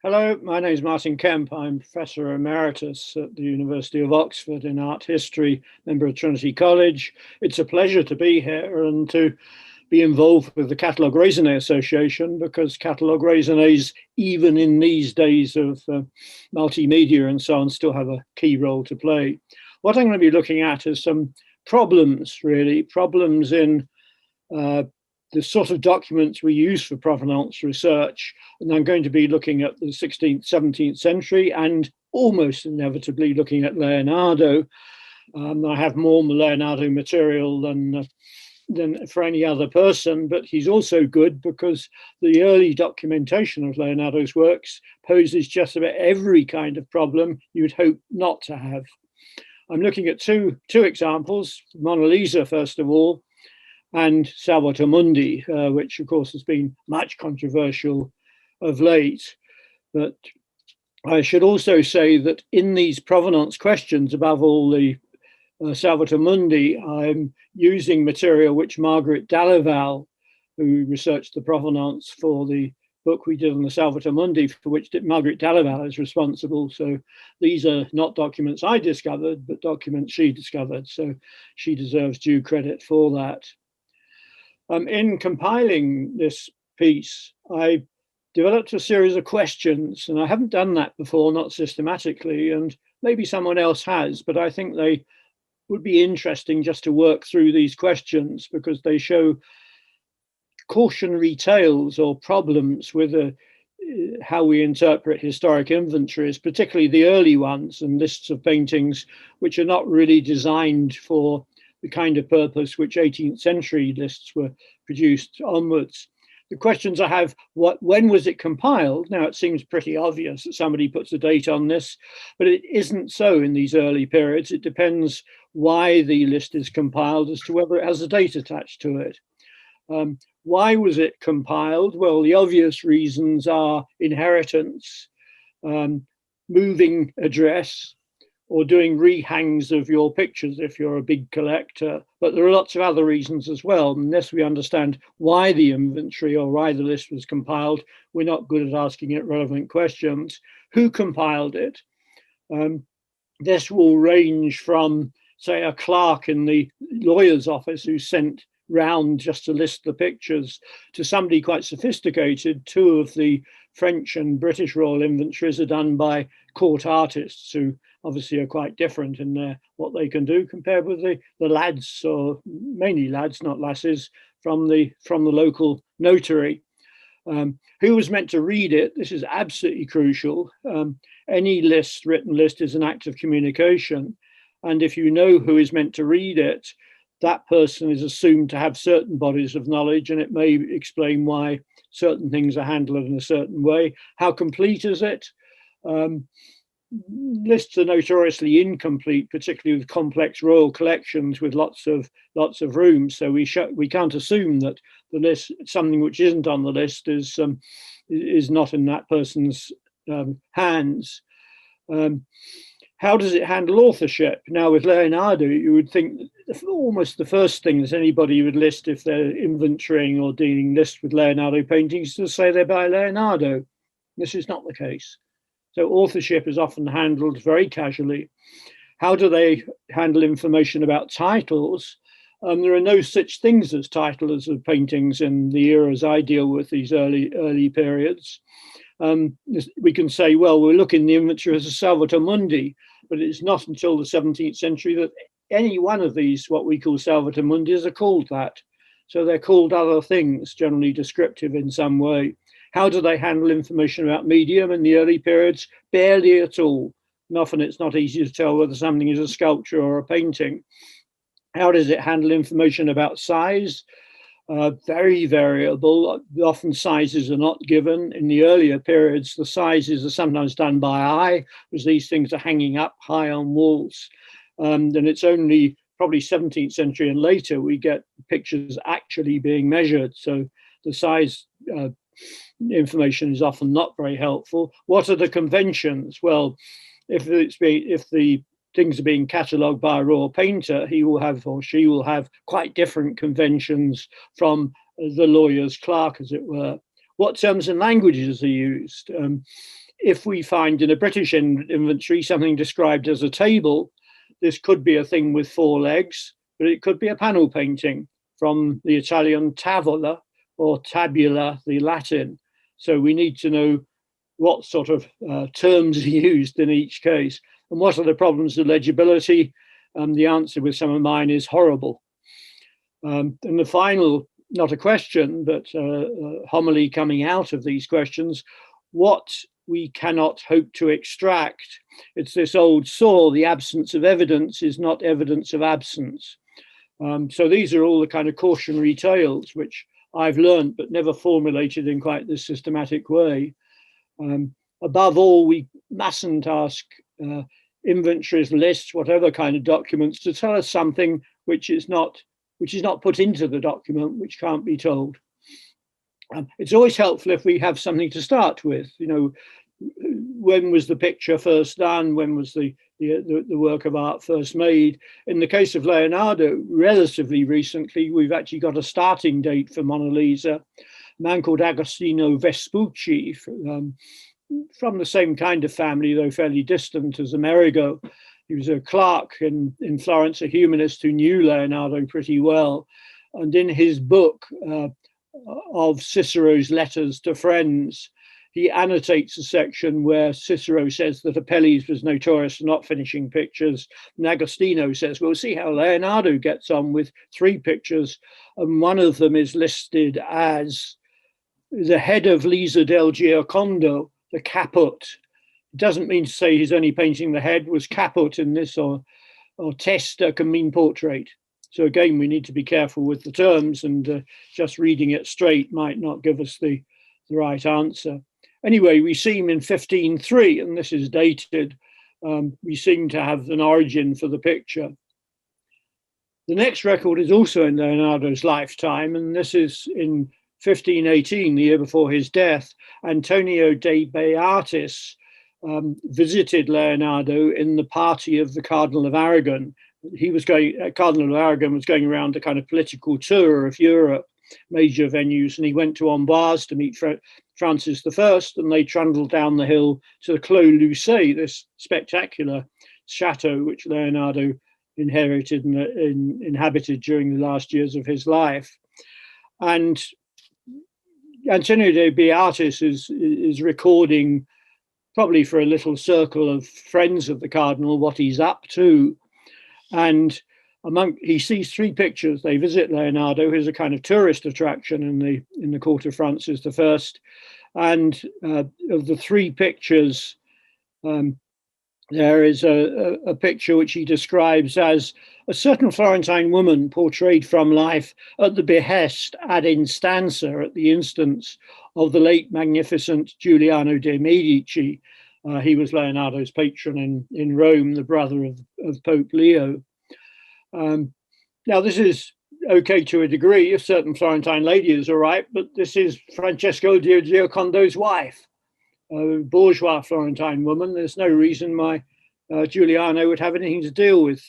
Hello, my name is Martin Kemp. I'm Professor Emeritus at the University of Oxford in Art History, member of Trinity College. It's a pleasure to be here and to be involved with the Catalogue Raisonné Association, because Catalogue Raisonnés, even in these days of multimedia and so on, still have a key role to play. What I'm going to be looking at is some problems, really, problems in the sort of documents we use for provenance research. And I'm going to be looking at the 16th, 17th century and almost inevitably looking at Leonardo. I have more Leonardo material than for any other person, but he's also good because the early documentation of Leonardo's works poses just about every kind of problem you'd hope not to have. I'm looking at two examples, Mona Lisa, first of all, and Salvator Mundi, which of course has been much controversial of late. But I should also say that in these provenance questions, above all the Salvator Mundi, I'm using material which Margaret Dalival, who researched the provenance for the book we did on the Salvator Mundi, for which Margaret Dalival is responsible. So these are not documents I discovered, but documents she discovered. So she deserves due credit for that. In compiling this piece, I developed a series of questions, and I haven't done that before, not systematically, and maybe someone else has, but I think they would be interesting just to work through these questions because they show cautionary tales or problems with how we interpret historic inventories, particularly the early ones and lists of paintings which are not really designed for the kind of purpose which 18th century lists were produced onwards. The questions I have, when was it compiled? Now, it seems pretty obvious that somebody puts a date on this, but it isn't so in these early periods. It depends why the list is compiled as to whether it has a date attached to it. Why was it compiled? Well, the obvious reasons are inheritance, moving address, or doing rehangs of your pictures if you're a big collector. But there are lots of other reasons as well. Unless we understand why the inventory or why the list was compiled, we're not good at asking it relevant questions. Who compiled it? This will range from, say, a clerk in the lawyer's office who sent round just to list the pictures, to somebody quite sophisticated. Two of the French and British royal inventories are done by court artists who obviously are quite different in what they can do compared with the lads, or mainly lads, not lasses, from the local notary. Who was meant to read it? This is absolutely crucial. Any list, written list, is an act of communication. And if you know who is meant to read it, that person is assumed to have certain bodies of knowledge, and it may explain why certain things are handled in a certain way. How complete is it? Lists are notoriously incomplete, particularly with complex royal collections with lots of rooms. So we can't assume that the list, something which isn't on the list, is not in that person's hands. How does it handle authorship? Now, with Leonardo, you would think almost the first thing that anybody would list if they're inventorying or dealing list with Leonardo paintings is to say they're by Leonardo. This is not the case. So authorship is often handled very casually. How do they handle information about titles? There are no such things as titles of paintings in the eras I deal with, these early periods. We can say, well, we're looking the inventory as a Salvator Mundi, but it's not until the 17th century that any one of these, what we call Salvator Mundis, are called that. So they're called other things, generally descriptive in some way. How do they handle information about medium in the early periods? Barely at all. And often it's not easy to tell whether something is a sculpture or a painting. How does it handle information about size? Very variable. Often sizes are not given. In the earlier periods, the sizes are sometimes done by eye, because these things are hanging up high on walls. And it's only probably 17th century and later we get pictures actually being measured. So the size information is often not very helpful. What are the conventions? Well, if the things are being catalogued by a royal painter, he will have, or she will have, quite different conventions from the lawyer's clerk, as it were. What terms and languages are used? if we find in a British inventory something described as a table, this could be a thing with 4 legs, but it could be a panel painting from the Italian tavola or tabula, the Latin. So we need to know what sort of terms are used in each case. And what are the problems of legibility? The answer with some of mine is horrible. And the final, not a question, but homily coming out of these questions, what we cannot hope to extract. It's this old saw, the absence of evidence is not evidence of absence. So these are all the kind of cautionary tales which I've learned but never formulated in quite this systematic way. Above all, we mustn't ask inventories, lists, whatever kind of documents to tell us something which is not put into the document, which can't be told. It's always helpful if we have something to start with. You know, when was the picture first done? When was the work of art first made? In the case of Leonardo, relatively recently, we've actually got a starting date for Mona Lisa. A man called Agostino Vespucci, from the same kind of family, though fairly distant, as Amerigo. He was a clerk in Florence, a humanist who knew Leonardo pretty well. And in his book of Cicero's letters to friends, he annotates a section where Cicero says that Apelles was notorious for not finishing pictures. And Agostino says, we'll see how Leonardo gets on with 3 pictures. And one of them is listed as the head of Lisa del Giocondo, the caput. It doesn't mean to say he's only painting the head, was caput in this, or testa can mean portrait. So again, we need to be careful with the terms, and just reading it straight might not give us the right answer. Anyway, we seem in 1503, and this is dated, we seem to have an origin for the picture. The next record is also in Leonardo's lifetime, and this is in 1518, the year before his death. Antonio de Beatis visited Leonardo in the party of the Cardinal of Aragon. Cardinal of Aragon was going around a kind of political tour of Europe, major venues, and he went to Amboise to meet Francis I, and they trundled down the hill to the Clos Lucé, this spectacular chateau which Leonardo inherited and inhabited during the last years of his life. And Antonio de Beatis is recording, probably for a little circle of friends of the cardinal, what he's up to. And he sees 3 pictures. They visit Leonardo, who's a kind of tourist attraction in the court of Francis I. And of the 3 pictures, there is a picture which he describes as a certain Florentine woman portrayed from life at the behest ad instanza, at the instance of the late magnificent Giuliano de' Medici. He was Leonardo's patron in Rome, the brother of Pope Leo. Now, this is okay to a degree. A certain Florentine lady is all right, but this is Francesco di Giocondo's wife, a bourgeois Florentine woman. There's no reason why Giuliano would have anything to deal with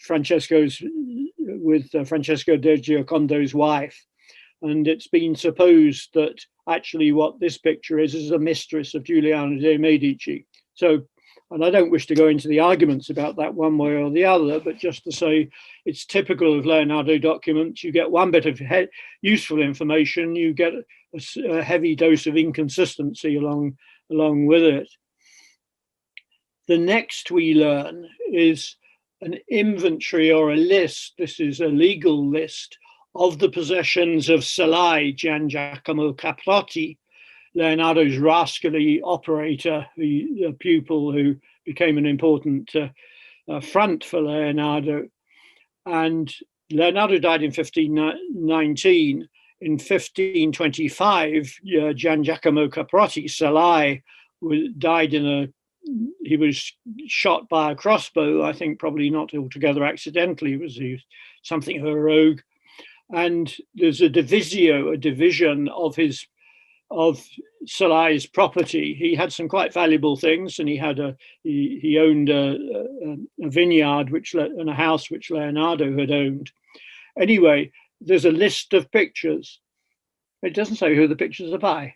Francesco de Giocondo's wife. And it's been supposed that actually what this picture is a mistress of Giuliano de' Medici. So, and I don't wish to go into the arguments about that one way or the other, but just to say it's typical of Leonardo documents. You get one bit of useful information, you get a heavy dose of inconsistency along with it. The next we learn is an inventory or a list. This is a legal list of the possessions of Salai Gian Giacomo Caprotti, Leonardo's rascally operator, a pupil who became an important front for Leonardo. And Leonardo died in 1519. In 1525, Gian Giacomo Caprotti, Salai, died he was shot by a crossbow, I think probably not altogether accidentally. He was something of a rogue. And there's a division of Salai's property. He had some quite valuable things, and he owned a vineyard and a house which Leonardo had owned. Anyway, there's a list of pictures. It doesn't say who the pictures are by.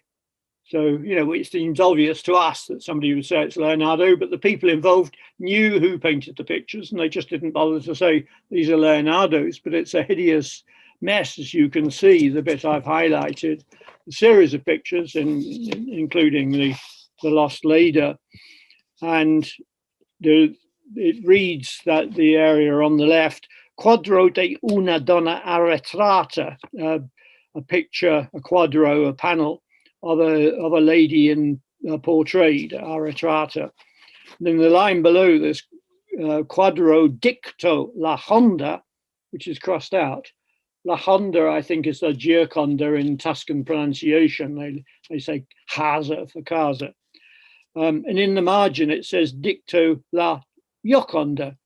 So, you know, it seems obvious to us that somebody would say it's Leonardo, but the people involved knew who painted the pictures and they just didn't bother to say these are Leonardo's, but it's a hideous mess, as you can see, the bit I've highlighted, a series of pictures, including the Lost Leda. And it reads that the area on the left, quadro de una donna arretrata, a picture, a quadro, a panel of a lady in portrayed, arretrata. Then the line below this, quadro dicto la Honda, which is crossed out. La Honda, I think, is the Gioconda in Tuscan pronunciation. They say casa for casa. And in the margin, it says dicto la Gioconda,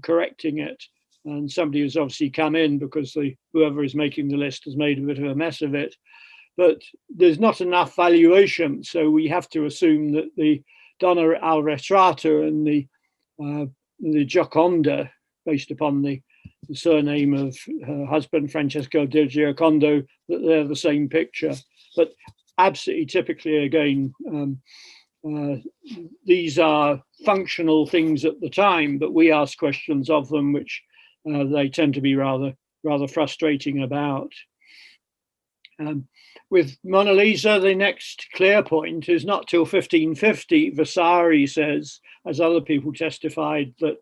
correcting it. And somebody has obviously come in because whoever is making the list has made a bit of a mess of it. But there's not enough valuation, so we have to assume that the Donna al Retrato and the Gioconda, based upon the surname of her husband, Francesco del Giocondo, that they're the same picture. But absolutely typically, again, these are functional things at the time, but we ask questions of them, which they tend to be rather frustrating about. With Mona Lisa, the next clear point is not till 1550. Vasari says, as other people testified, that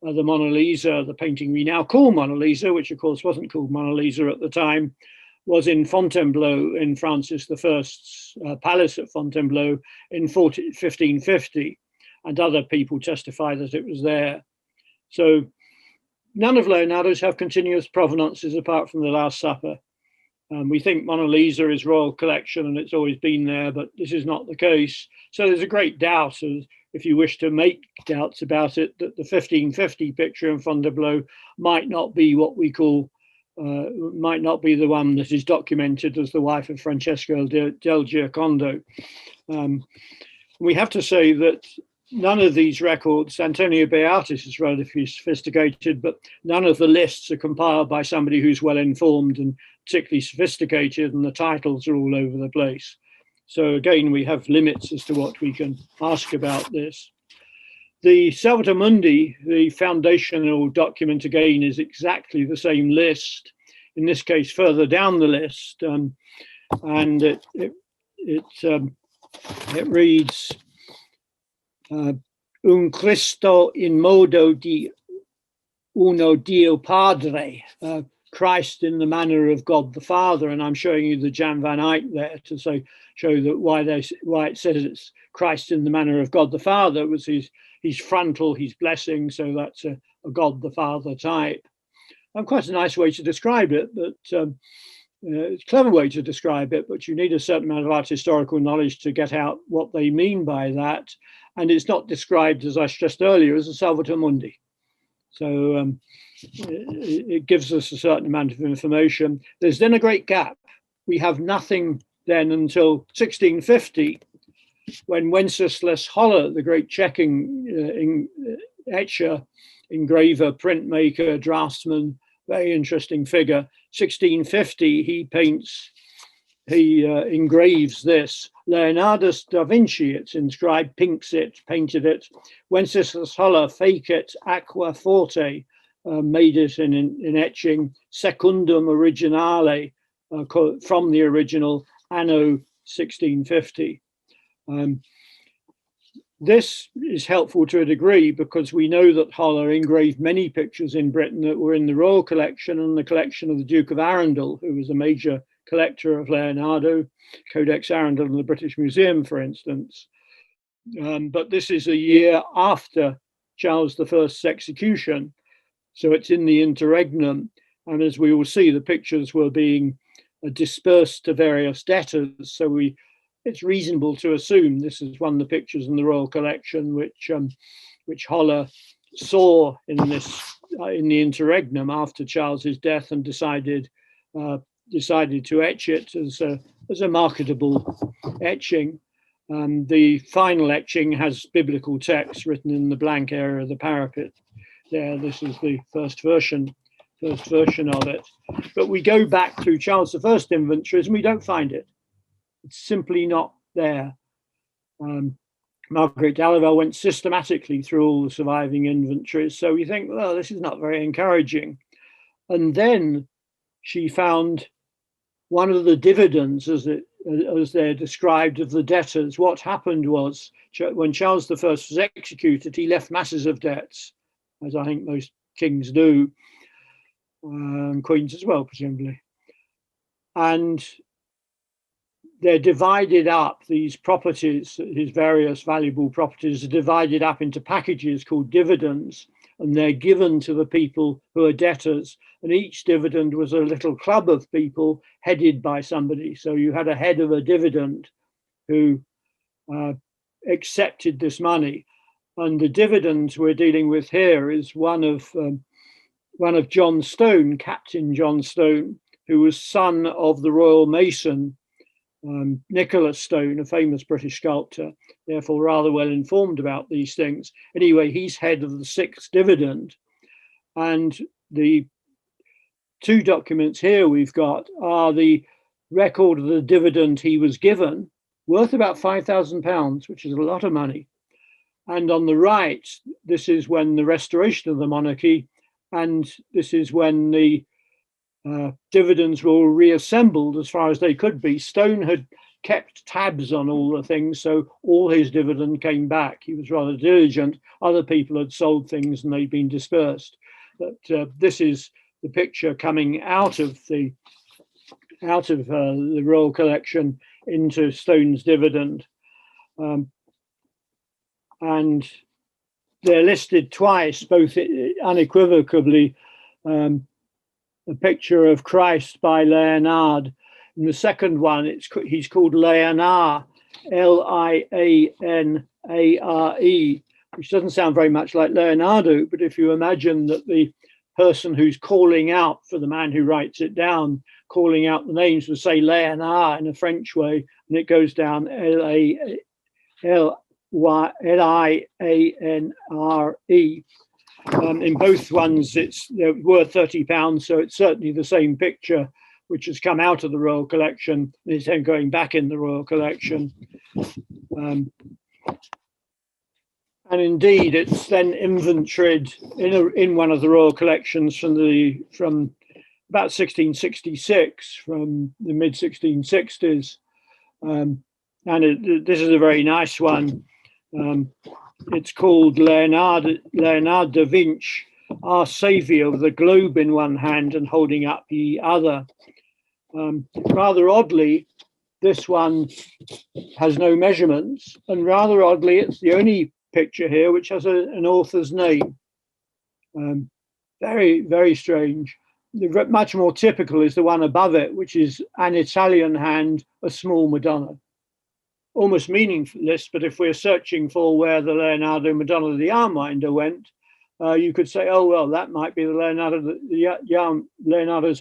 the Mona Lisa, the painting we now call Mona Lisa, which of course wasn't called Mona Lisa at the time, was in Fontainebleau in Francis I's palace at Fontainebleau in 1550. And other people testify that it was there. So none of Leonardo's have continuous provenances apart from the Last Supper. We think Mona Lisa is royal collection and it's always been there, but this is not the case. So there's a great doubt, if you wish to make doubts about it, that the 1550 picture in Fontainebleau might not be what we call, might not be the one that is documented as the wife of Francesco del Giocondo. We have to say that none of these records, Antonio Beatis is relatively sophisticated, but none of the lists are compiled by somebody who's well informed and particularly sophisticated, and the titles are all over the place. So again, we have limits as to what we can ask about this. The Salvator Mundi, the foundational document, again, is exactly the same list, in this case further down the list, and it reads, un Cristo in modo di uno Dio Padre, Christ in the manner of God the Father. And I'm showing you the Jan van Eyck there to show that why it says it's Christ in the manner of God the Father was he's frontal, he's blessing, so that's a God the Father type. Quite a nice way to describe it, but it's a clever way to describe it, but you need a certain amount of art historical knowledge to get out what they mean by that. And it's not described, as I stressed earlier, as a Salvator Mundi. So it gives us a certain amount of information. There's then a great gap. We have nothing then until 1650, when Wenceslas Holler, the great Czeching etcher, engraver, printmaker, draftsman, very interesting figure. 1650, he engraves this. Leonardus da Vinci, it's inscribed, pinks it, painted it. Wenceslas Holler, fecit aqua forte, made it in etching. Secundum originale, from the original, anno 1650. This is helpful to a degree because we know that Holler engraved many pictures in Britain that were in the royal collection and the collection of the Duke of Arundel, who was a major collector of Leonardo, Codex Arundel in the British Museum, for instance. But this is a year after Charles I's execution, so it's in the interregnum. And as we will see, the pictures were being dispersed to various debtors. So it's reasonable to assume this is one of the pictures in the royal collection which Holler saw in the interregnum after Charles's death and decided to etch it as a marketable etching. The final etching has biblical text written in the blank area of the parapet. There, this is the first version of it. But we go back to Charles I's inventories and we don't find it. It's simply not there. Margaret Delaval went systematically through all the surviving inventories. So you think, well, this is not very encouraging. And then she found one of the dividends, as they're described, of the debtors. What happened was, when Charles I was executed, he left masses of debts, as I think most kings do, queens as well, presumably. And they're divided up, these properties, his various valuable properties are divided up into packages called dividends, and they're given to the people who are debtors. And each dividend was a little club of people headed by somebody. So you had a head of a dividend who accepted this money. And the dividends we're dealing with here is one of John Stone, Captain John Stone, who was son of the Royal Mason, Nicholas Stone, a famous British sculptor, therefore rather well informed about these things. Anyway, he's head of the sixth dividend. And the two documents here we've got are the record of the dividend he was given, worth about £5,000, which is a lot of money. And on the right, this is when the restoration of the monarchy, and this is when the dividends were reassembled as far as they could be. Stone had kept tabs on all the things, so all his dividend came back. He was rather diligent. Other people had sold things and they'd been dispersed. But this is the picture coming out of the Royal Collection into Stone's dividend. And they're listed twice, both unequivocally, a picture of Christ by Leonardo. In the second one, he's called Leonard, L-I-A-N-A-R-E, which doesn't sound very much like Leonardo, but if you imagine that the person who's calling out for the man who writes it down, calling out the names, would say Leonard in a French way, and it goes down L-I-A-N-R-E. In both ones, they're worth £30, so it's certainly the same picture which has come out of the Royal Collection and is then going back in the Royal Collection. And indeed, it's then inventoried in one of the Royal Collections from about 1666, from the mid 1660s. This is a very nice one. It's called Leonardo da Vinci, Our Saviour, with a globe in one hand and holding up the other. Rather oddly, this one has no measurements, and rather oddly, it's the only picture here which has an author's name. Very, very strange. Much more typical is the one above it, which is an Italian hand, a small Madonna. Almost meaningless, but if we're searching for where the Leonardo Madonna of the Armwinder went, you could say, oh, well, that might be the Leonardo's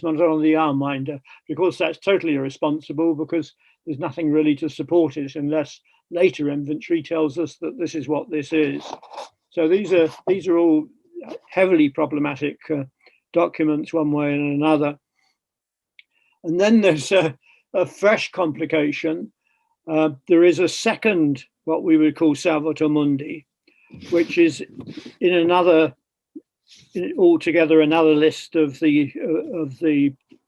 Madonna of the Armwinder. Of course, that's totally irresponsible because there's nothing really to support it unless later inventory tells us that this is what this is. So these are all heavily problematic documents one way and another. And then there's a fresh complication. There is a second, what we would call Salvator Mundi, which is altogether another list of the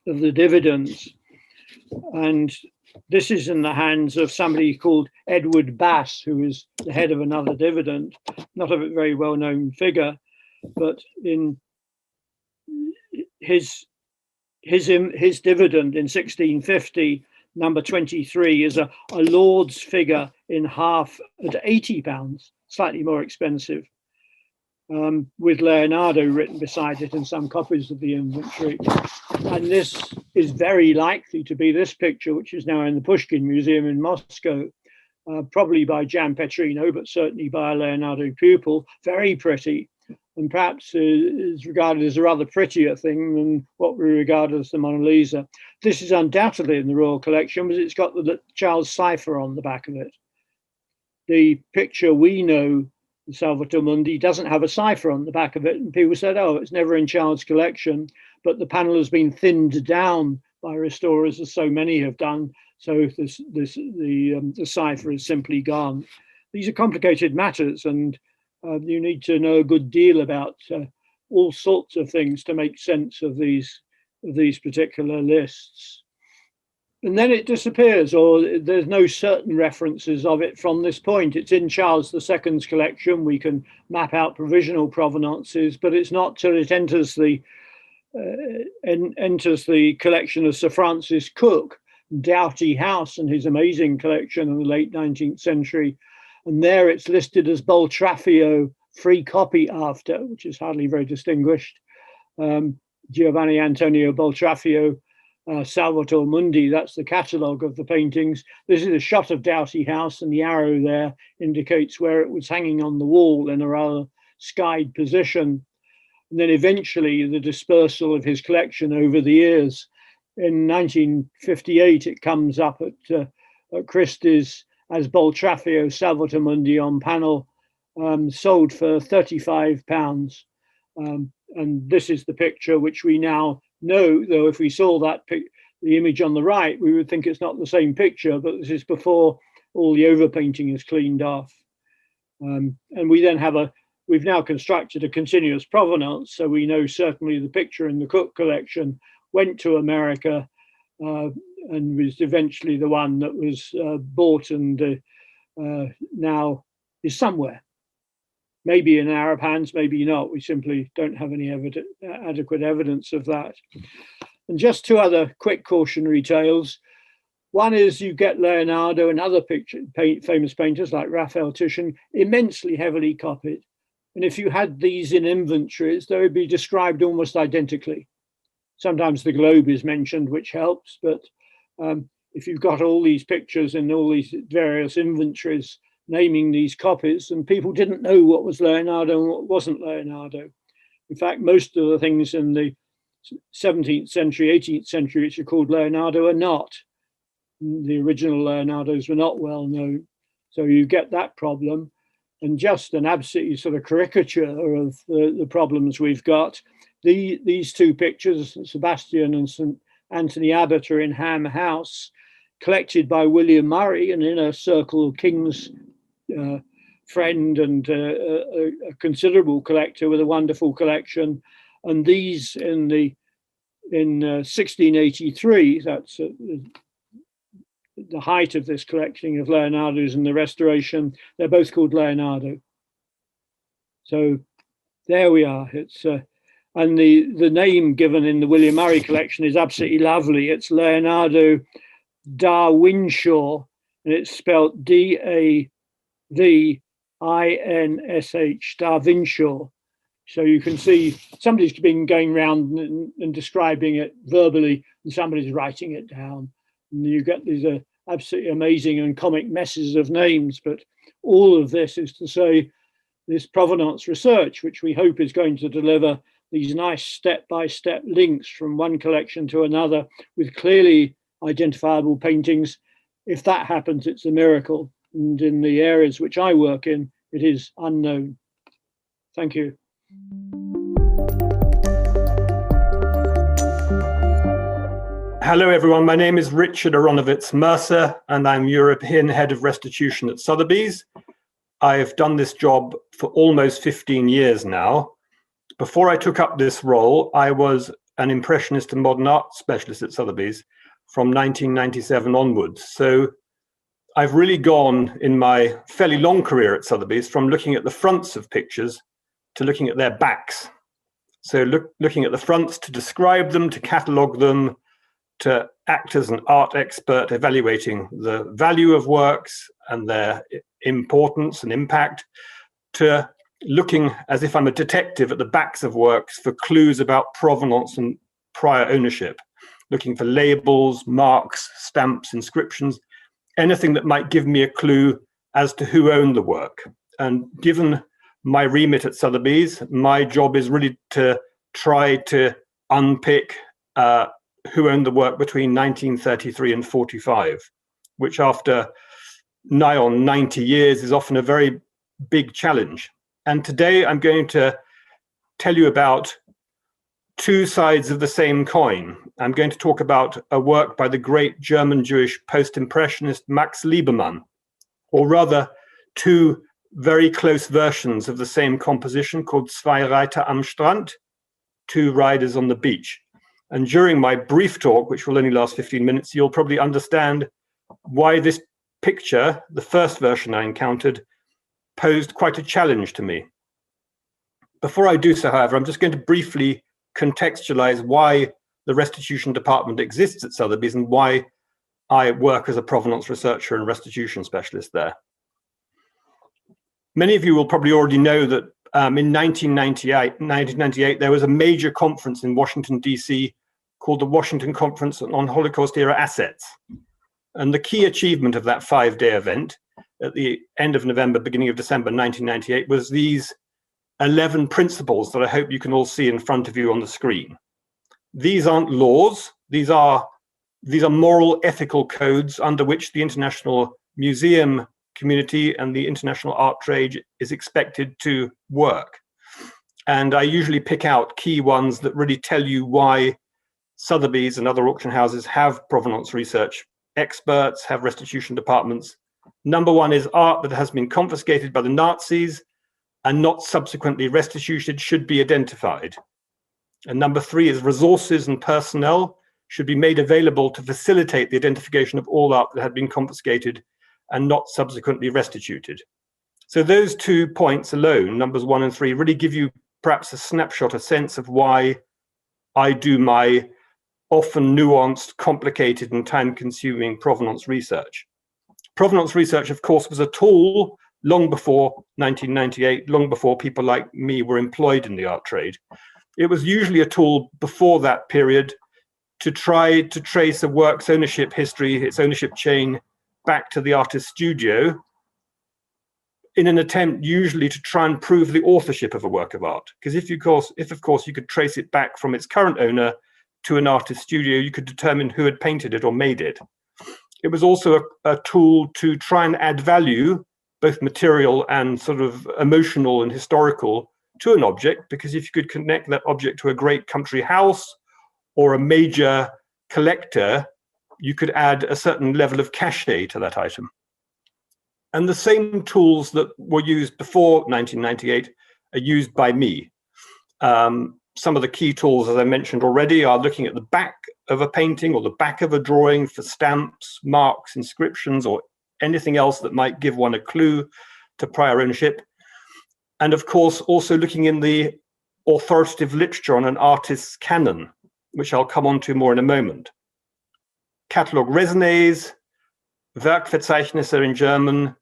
dividends, and this is in the hands of somebody called Edward Bass, who is the head of another dividend, not a very well-known figure, but in his dividend in 1650. Number 23 is a Lord's figure in half at £80, slightly more expensive, with Leonardo written beside it in some copies of the inventory. And this is very likely to be this picture, which is now in the Pushkin Museum in Moscow, probably by Gian Petrino, but certainly by a Leonardo pupil. Very pretty, and perhaps is regarded as a rather prettier thing than what we regard as the Mona Lisa. This is undoubtedly in the Royal Collection, but it's got the Charles cipher on the back of it. The picture we know, Salvator Mundi, doesn't have a cipher on the back of it, and people said, oh, it's never in Charles' collection, but the panel has been thinned down by restorers, as so many have done, So the cipher is simply gone. These are complicated matters, and you need to know a good deal about all sorts of things to make sense of these particular lists. And then it disappears, or there's no certain references of it from this point. It's in Charles II's collection. We can map out provisional provenances, but it's not till it enters the collection of Sir Francis Cook, Doughty House, and his amazing collection in the late 19th century. And there it's listed as Boltraffio, free copy after, which is hardly very distinguished. Giovanni Antonio Boltraffio, Salvator Mundi, that's the catalogue of the paintings. This is a shot of Doughty House, and the arrow there indicates where it was hanging on the wall in a rather skied position. And then eventually the dispersal of his collection over the years. In 1958, it comes up at Christie's as Boltraffio Salvator Mundi on panel, sold for £35. And this is the picture which we now know, though if we saw the image on the right, we would think it's not the same picture, but this is before all the overpainting is cleaned off. And we then we've now constructed a continuous provenance, so we know certainly the picture in the Cook collection went to America and was eventually the one that was bought and now is somewhere. Maybe in Arab hands, maybe not. We simply don't have any adequate evidence of that. And just two other quick cautionary tales. One is you get Leonardo and other famous painters like Raphael, Titian, immensely heavily copied. And if you had these in inventories, they would be described almost identically. Sometimes the globe is mentioned, which helps, but if you've got all these pictures in all these various inventories naming these copies, and people didn't know what was Leonardo and what wasn't Leonardo. In fact, most of the things in the 17th century, 18th century, which are called Leonardo, are not. The original Leonardos were not well known. So you get that problem. And just an absolutely sort of caricature of the problems we've got. These two pictures, Sebastian and St. Anthony Abbot, are in Ham House, collected by William Murray, an inner circle King's friend and a considerable collector with a wonderful collection. And these in 1683, that's the height of this collection of Leonardo's and the restoration, they're both called Leonardo. So there we are. It's and the name given in the William Murray collection is absolutely lovely. It's Leonardo da Winshore, and it's spelled D-A-V-I-N-S-H, da Winshore. So you can see somebody's been going around and describing it verbally, and somebody's writing it down. And you get these absolutely amazing and comic messes of names. But all of this is to say this provenance research, which we hope is going to deliver these nice step-by-step links from one collection to another with clearly identifiable paintings. If that happens, it's a miracle. And in the areas which I work in, it is unknown. Thank you. Hello, everyone. My name is Richard Aronowitz-Mercer, and I'm European Head of Restitution at Sotheby's. I've done this job for almost 15 years now. Before I took up this role, I was an Impressionist and Modern Art specialist at Sotheby's from 1997 onwards. So I've really gone in my fairly long career at Sotheby's from looking at the fronts of pictures to looking at their backs. So looking at the fronts to describe them, to catalogue them, to act as an art expert, evaluating the value of works and their importance and impact, to looking as if I'm a detective at the backs of works for clues about provenance and prior ownership, looking for labels, marks, stamps, inscriptions, anything that might give me a clue as to who owned the work. And given my remit at Sotheby's, my job is really to try to unpick who owned the work between 1933 and 45, which after nigh on 90 years is often a very big challenge. And today I'm going to tell you about two sides of the same coin. I'm going to talk about a work by the great German Jewish post-impressionist Max Liebermann, or rather two very close versions of the same composition called Zwei Reiter am Strand, Two Riders on the Beach. And during my brief talk, which will only last 15 minutes, you'll probably understand why this picture, the first version I encountered, posed quite a challenge to me. Before I do so, however, I'm just going to briefly contextualize why the Restitution Department exists at Sotheby's and why I work as a provenance researcher and restitution specialist there. Many of you will probably already know that in 1998, there was a major conference in Washington, D.C. called the Washington Conference on Holocaust-era Assets. And the key achievement of that 5-day event at the end of November, beginning of December 1998 was these 11 principles that I hope you can all see in front of you on the screen. These aren't laws. These are moral, ethical codes under which the international museum community and the international art trade is expected to work. And I usually pick out key ones that really tell you why Sotheby's and other auction houses have provenance research experts, have restitution departments. Number one is art that has been confiscated by the Nazis and not subsequently restituted should be identified. And number three is resources and personnel should be made available to facilitate the identification of all art that had been confiscated and not subsequently restituted. So those 2 points alone, numbers 1 and 3, really give you perhaps a snapshot, a sense of why I do my often nuanced, complicated and time-consuming provenance research. Provenance research, of course, was a tool long before 1998, long before people like me were employed in the art trade. It was usually a tool before that period to try to trace a work's ownership history, its ownership chain, back to the artist's studio in an attempt usually to try and prove the authorship of a work of art. Because if of course you could trace it back from its current owner to an artist's studio, you could determine who had painted it or made it. It was also a tool to try and add value, both material and sort of emotional and historical, to an object, because if you could connect that object to a great country house or a major collector, you could add a certain level of cachet to that item. And the same tools that were used before 1998 are used by me. Some of the key tools, as I mentioned already, are looking at the back of a painting or the back of a drawing for stamps, marks, inscriptions, or anything else that might give one a clue to prior ownership. And of course, also looking in the authoritative literature on an artist's canon, which I'll come on to more in a moment. Catalogue Raisonnés, Werkverzeichnisse in German,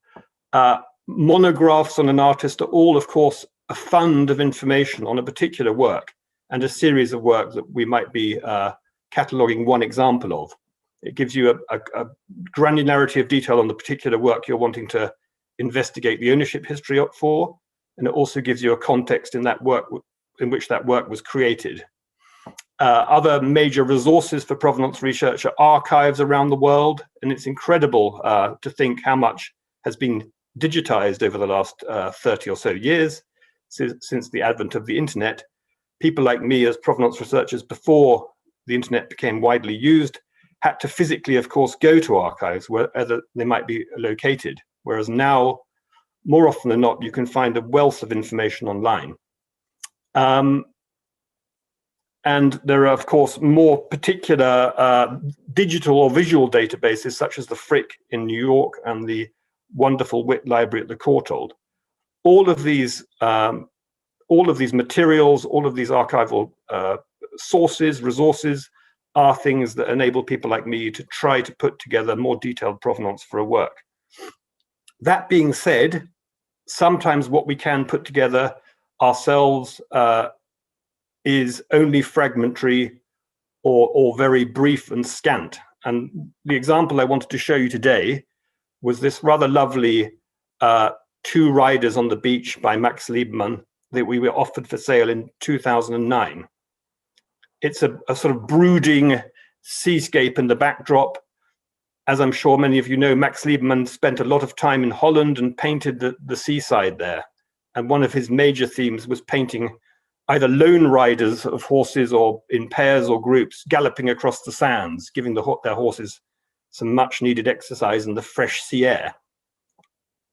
monographs on an artist are all, of course, a fund of information on a particular work and a series of work that we might be cataloguing one example of. It gives you a granularity of detail on the particular work you're wanting to investigate the ownership history for, and it also gives you a context in that work in which that work was created. Other major resources for provenance research are archives around the world, and it's incredible to think how much has been digitized over the last 30 or so years since the advent of the internet. People like me as provenance researchers before the internet became widely used had to physically, of course, go to archives wherever they might be located, whereas now, more often than not, you can find a wealth of information online. And there are, of course, more particular digital or visual databases, such as the Frick in New York and the wonderful Witt Library at the Courtauld. All of these materials, all of these archival sources, resources, are things that enable people like me to try to put together more detailed provenance for a work. That being said, sometimes what we can put together ourselves is only fragmentary or very brief and scant. And the example I wanted to show you today was this rather lovely Two Riders on the Beach by Max Liebermann that we were offered for sale in 2009. It's a sort of brooding seascape in the backdrop. As I'm sure many of you know, Max Liebermann spent a lot of time in Holland and painted the seaside there. And one of his major themes was painting either lone riders of horses or in pairs or groups galloping across the sands, giving their horses some much needed exercise in the fresh sea air.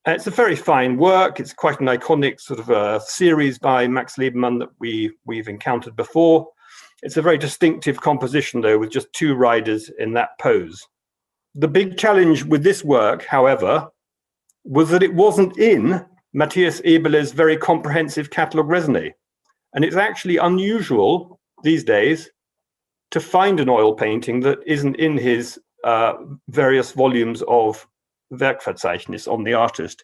And it's a very fine work. It's quite an iconic sort of a series by Max Liebermann that we've encountered before. It's a very distinctive composition, though, with just two riders in that pose. The big challenge with this work, however, was that it wasn't in Matthias Eberle's very comprehensive Catalogue Raisonné. And it's actually unusual these days to find an oil painting that isn't in his various volumes of Werkverzeichnis on the artist.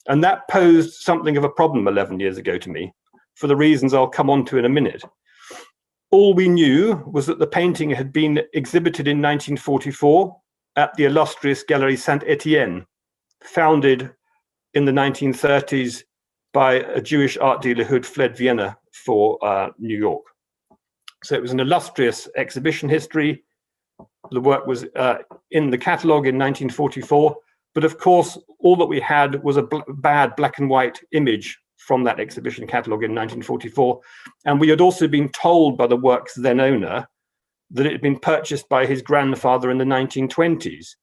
And that posed something of a problem 11 years ago to me, for the reasons I'll come on to in a minute. All we knew was that the painting had been exhibited in 1944 at the illustrious Gallery Saint-Étienne, founded in the 1930s by a Jewish art dealer who had fled Vienna for New York. So it was an illustrious exhibition history. The work was in the catalogue in 1944, but of course, all that we had was a bad black and white image from that exhibition catalogue in 1944. And we had also been told by the work's then owner that it had been purchased by his grandfather in the 1920s.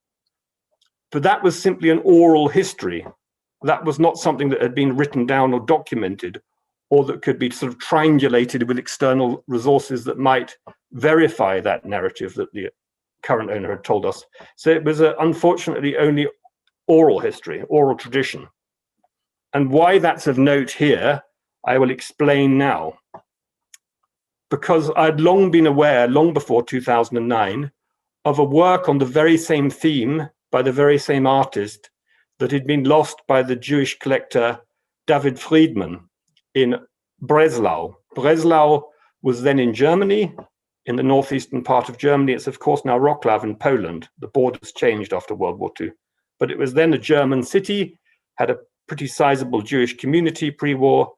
But that was simply an oral history. That was not something that had been written down or documented, or that could be sort of triangulated with external resources that might verify that narrative that the current owner had told us. So it was unfortunately only oral history, oral tradition. And why that's of note here, I will explain now. Because I'd long been aware, long before 2009, of a work on the very same theme by the very same artist that had been lost by the Jewish collector David Friedman in Breslau. Breslau was then in Germany, in the northeastern part of Germany. It's of course now Wrocław in Poland. The borders changed after World War II. But it was then a German city, had a pretty sizable Jewish community pre-war,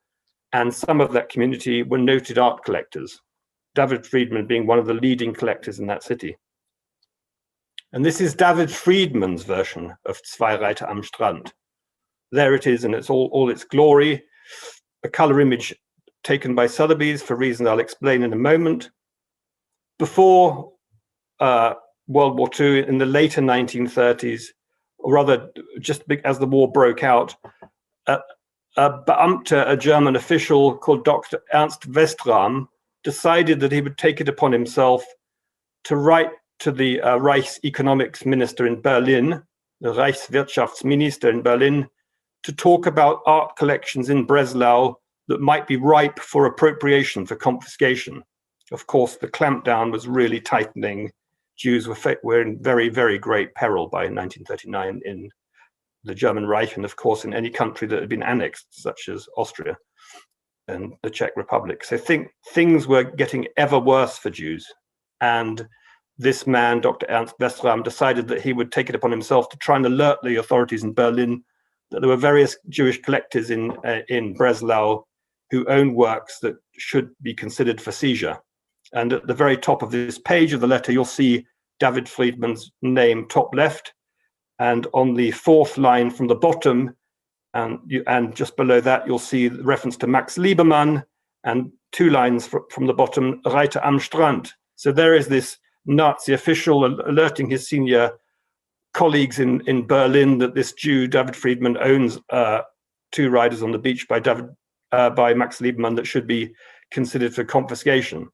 and some of that community were noted art collectors, David Friedman being one of the leading collectors in that city. And this is David Friedman's version of Zwei Reiter am Strand. There it is in its all its glory, a color image taken by Sotheby's for reasons I'll explain in a moment. Before World War II, in the later 1930s, or rather just as the war broke out, Beamter, a German official called Dr. Ernst Westram, decided that he would take it upon himself to write to the Reichseconomics Minister in Berlin, the Reichswirtschaftsminister in Berlin, to talk about art collections in Breslau that might be ripe for appropriation, for confiscation. Of course, the clampdown was really tightening. Jews were in very, very great peril by 1939 in the German Reich, and of course in any country that had been annexed, such as Austria and the Czech Republic. So things were getting ever worse for Jews. And this man, Dr. Ernst Westram, decided that he would take it upon himself to try and alert the authorities in Berlin that there were various Jewish collectors in Breslau who owned works that should be considered for seizure. And at the very top of this page of the letter, you'll see David Friedman's name top left. And on the fourth line from the bottom, and just below that, you'll see the reference to Max Liebermann, and two lines from the bottom, Reiter am Strand. So there is this Nazi official alerting his senior colleagues in Berlin that this Jew, David Friedman, owns two riders on the beach by Max Liebermann that should be considered for confiscation.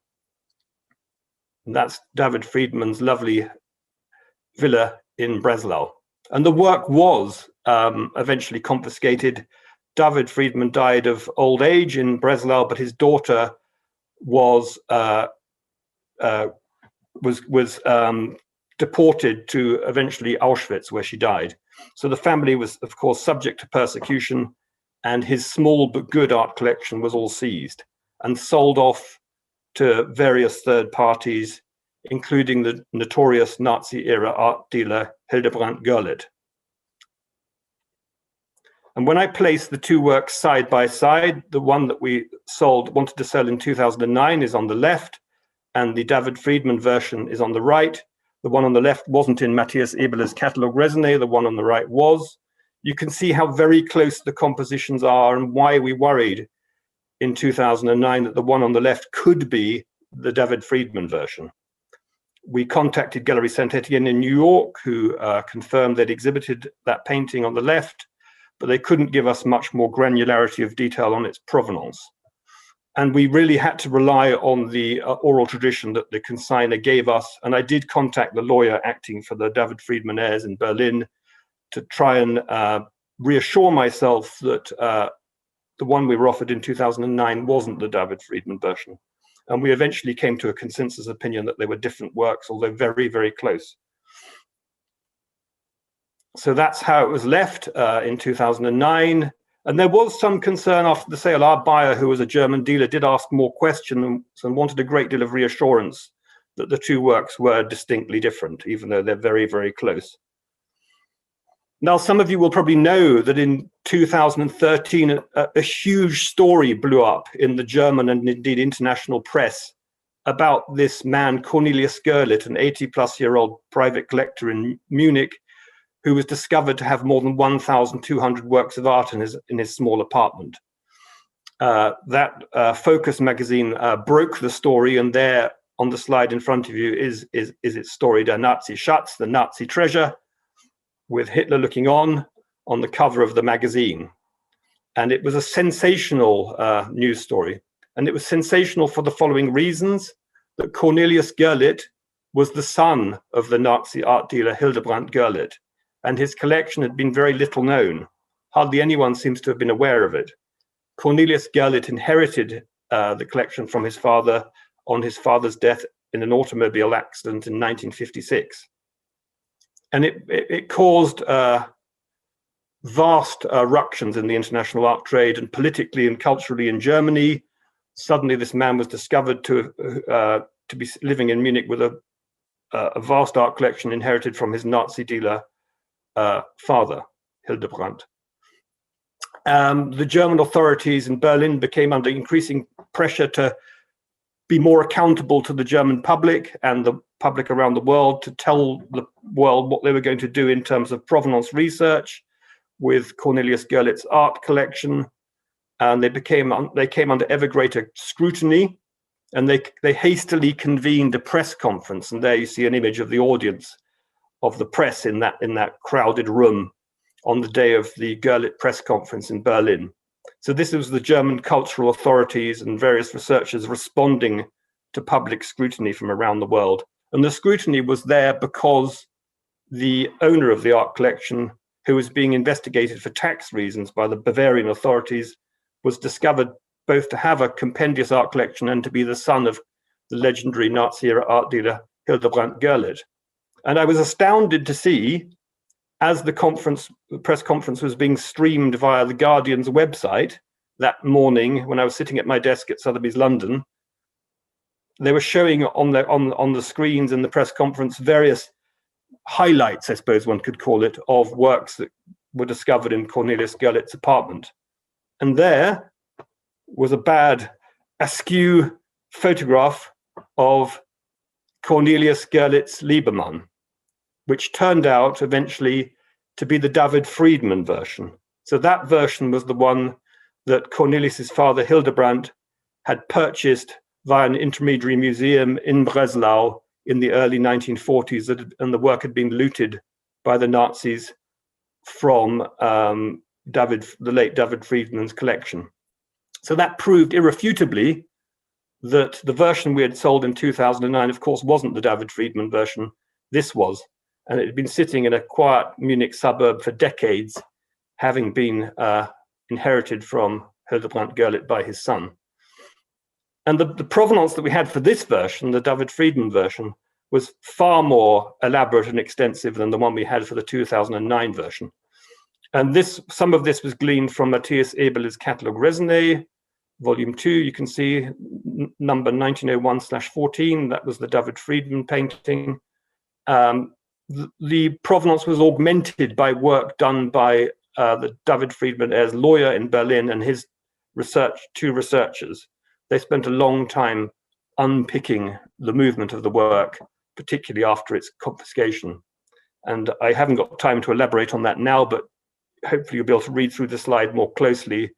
And that's David Friedman's lovely villa in Breslau. And the work was eventually confiscated. David Friedman died of old age in Breslau, but his daughter was deported to eventually Auschwitz, where she died. So the family was, of course, subject to persecution, and his small but good art collection was all seized and sold off to various third parties, including the notorious Nazi-era art dealer Hildebrand Görlitz. And when I place the two works side by side, the one that we wanted to sell in 2009 is on the left, and the David Friedman version is on the right. The one on the left wasn't in Matthias Eberle's Catalogue Raisonné, the one on the right was. You can see how very close the compositions are and why we worried in 2009 that the one on the left could be the David Friedman version. We contacted Gallery Saint-Étienne in New York, who confirmed they'd exhibited that painting on the left, but they couldn't give us much more granularity of detail on its provenance. And we really had to rely on the oral tradition that the consignor gave us. And I did contact the lawyer acting for the David Friedman heirs in Berlin to try and reassure myself that the one we were offered in 2009 wasn't the David Friedman version. And we eventually came to a consensus opinion that they were different works, although very, very close. So that's how it was left in 2009. And there was some concern after the sale. Our buyer, who was a German dealer, did ask more questions and wanted a great deal of reassurance that the two works were distinctly different, even though they're very, very close. Now, some of you will probably know that in 2013, a huge story blew up in the German and indeed international press about this man, Cornelius Gurlitt, an 80-plus-year-old private collector in Munich, who was discovered to have more than 1,200 works of art in his small apartment. That Focus magazine broke the story, and there on the slide in front of you is its story, Der Nazi-Schatz, the Nazi treasure, with Hitler looking on the cover of the magazine. And it was a sensational news story. And it was sensational for the following reasons: that Cornelius Gurlitt was the son of the Nazi art dealer Hildebrandt Gurlitt, and his collection had been very little known. Hardly anyone seems to have been aware of it. Cornelius Gurlitt inherited the collection from his father on his father's death in an automobile accident in 1956. And it caused vast ructions in the international art trade, and politically and culturally in Germany. Suddenly this man was discovered to be living in Munich with a vast art collection inherited from his Nazi dealer father, Hildebrandt. The German authorities in Berlin became under increasing pressure to be more accountable to the German public and the public around the world, to tell the world what they were going to do in terms of provenance research with Cornelius Gurlitt's art collection. And they came under ever greater scrutiny, and they hastily convened a press conference. And there you see an image of the audience of the press in that crowded room on the day of the Gurlitt press conference in Berlin. So this was the German cultural authorities and various researchers responding to public scrutiny from around the world. And the scrutiny was there because the owner of the art collection, who was being investigated for tax reasons by the Bavarian authorities, was discovered both to have a compendious art collection and to be the son of the legendary Nazi-era art dealer Hildebrandt Gurlitt. And I was astounded to see, as the press conference was being streamed via the Guardian's website that morning when I was sitting at my desk at Sotheby's London, they were showing on the screens in the press conference various highlights, I suppose one could call it, of works that were discovered in Cornelius Gurlitt's apartment. And there was a bad, askew photograph of Cornelius Gurlitt's Liebermann, which turned out eventually to be the David Friedman version. So that version was the one that Cornelius's father, Hildebrandt, had purchased via an intermediary museum in Breslau in the early 1940s, and the work had been looted by the Nazis from the late David Friedman's collection. So that proved irrefutably that the version we had sold in 2009, of course, wasn't the David Friedman version. This was. And it had been sitting in a quiet Munich suburb for decades, having been inherited from Hildebrandt Gurlitt by his son. And the provenance that we had for this version, the David Friedman version, was far more elaborate and extensive than the one we had for the 2009 version. And some of this was gleaned from Matthias Eberle's Catalogue Raisonné, Volume 2. You can see number 1901/14. That was the David Friedman painting. The provenance was augmented by work done by the David Friedman heirs lawyer in Berlin and his two researchers. They spent a long time unpicking the movement of the work, particularly after its confiscation. And I haven't got time to elaborate on that now, but hopefully you'll be able to read through the slide more closely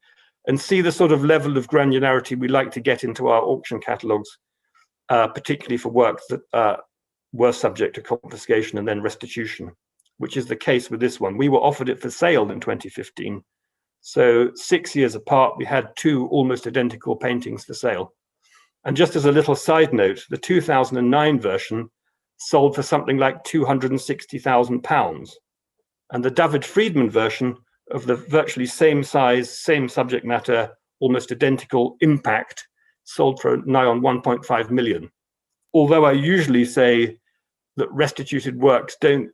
and see the sort of level of granularity we like to get into our auction catalogues, particularly for works that were subject to confiscation and then restitution, which is the case with this one. We were offered it for sale in 2015. So 6 years apart, we had two almost identical paintings for sale. And just as a little side note, the 2009 version sold for something like £260,000. And the David Friedman version of the virtually same size, same subject matter, almost identical impact, sold for nigh on 1.5 million. Although I usually say that restituted works don't,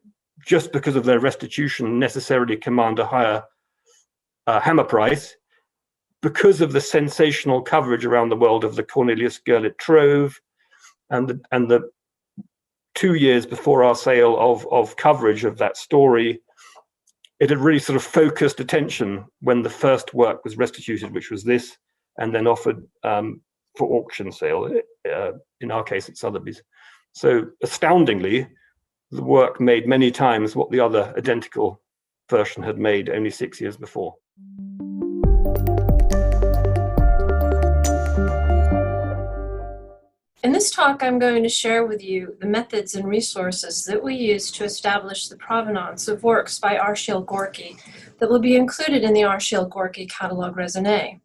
just because of their restitution, necessarily command a higher hammer price, because of the sensational coverage around the world of the Cornelius Gurlitt Trove and the 2 years before our sale of coverage of that story, it had really sort of focused attention when the first work was restituted, which was this, and then offered for auction sale, in our case at Sotheby's. So astoundingly, the work made many times what the other identical version had made only 6 years before. In this talk, I'm going to share with you the methods and resources that we use to establish the provenance of works by Arshile Gorky that will be included in the Arshile Gorky Catalogue Raisonné.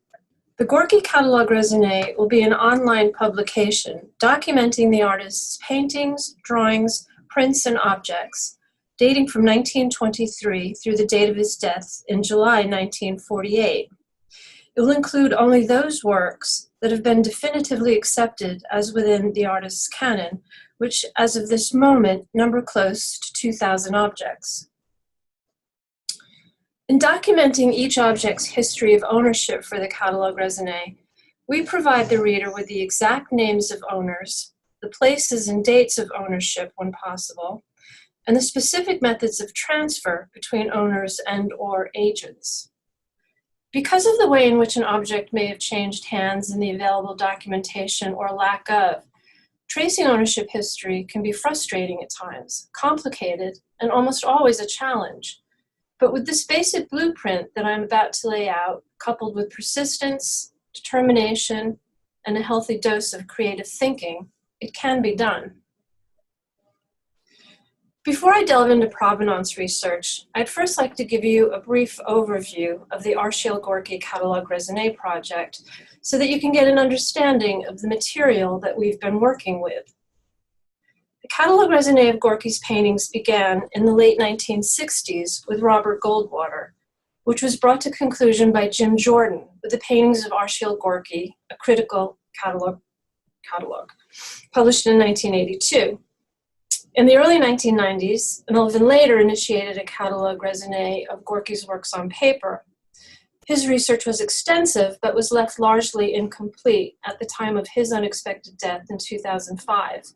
The Gorky Catalogue Raisonné will be an online publication documenting the artist's paintings, drawings, prints, and objects, dating from 1923 through the date of his death in July 1948. It will include only those works that have been definitively accepted as within the artist's canon, which, as of this moment, number close to 2,000 objects. In documenting each object's history of ownership for the Catalogue Raisonné, we provide the reader with the exact names of owners, the places and dates of ownership when possible, and the specific methods of transfer between owners and/or agents. Because of the way in which an object may have changed hands in the available documentation or lack of, tracing ownership history can be frustrating at times, complicated, and almost always a challenge. But with this basic blueprint that I'm about to lay out, coupled with persistence, determination, and a healthy dose of creative thinking, it can be done. Before I delve into provenance research, I'd first like to give you a brief overview of the Arshile Gorky Catalogue Raisonné project so that you can get an understanding of the material that we've been working with. The Catalogue Raisonné of Gorky's paintings began in the late 1960s with Robert Goldwater, which was brought to conclusion by Jim Jordan with the paintings of Arshile Gorky, a critical catalog, published in 1982. In the early 1990s, Melvin later initiated a Catalogue Raisonné of Gorky's works on paper. His research was extensive, but was left largely incomplete at the time of his unexpected death in 2005.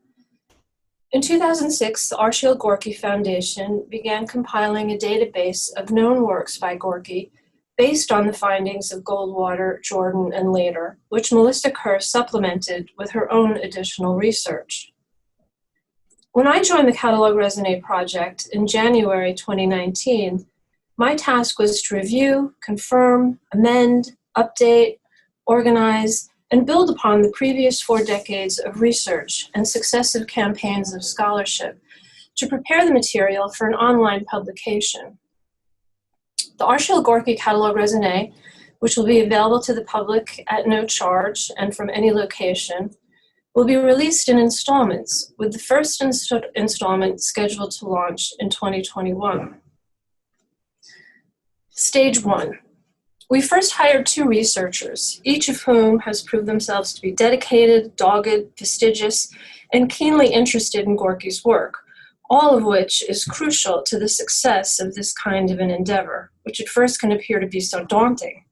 In 2006, the Arshile Gorky Foundation began compiling a database of known works by Gorky based on the findings of Goldwater, Jordan, and later, which Melissa Kerr supplemented with her own additional research. When I joined the Catalogue Raisonné project in January 2019, my task was to review, confirm, amend, update, organize, and build upon the previous 4 decades of research and successive campaigns of scholarship to prepare the material for an online publication. The Arshile Gorky Catalogue Raisonné, which will be available to the public at no charge and from any location, will be released in installments, with the first installment scheduled to launch in 2021. Stage 1. We first hired 2 researchers, each of whom has proved themselves to be dedicated, dogged, fastidious, and keenly interested in Gorky's work, all of which is crucial to the success of this kind of an endeavor, which at first can appear to be so daunting.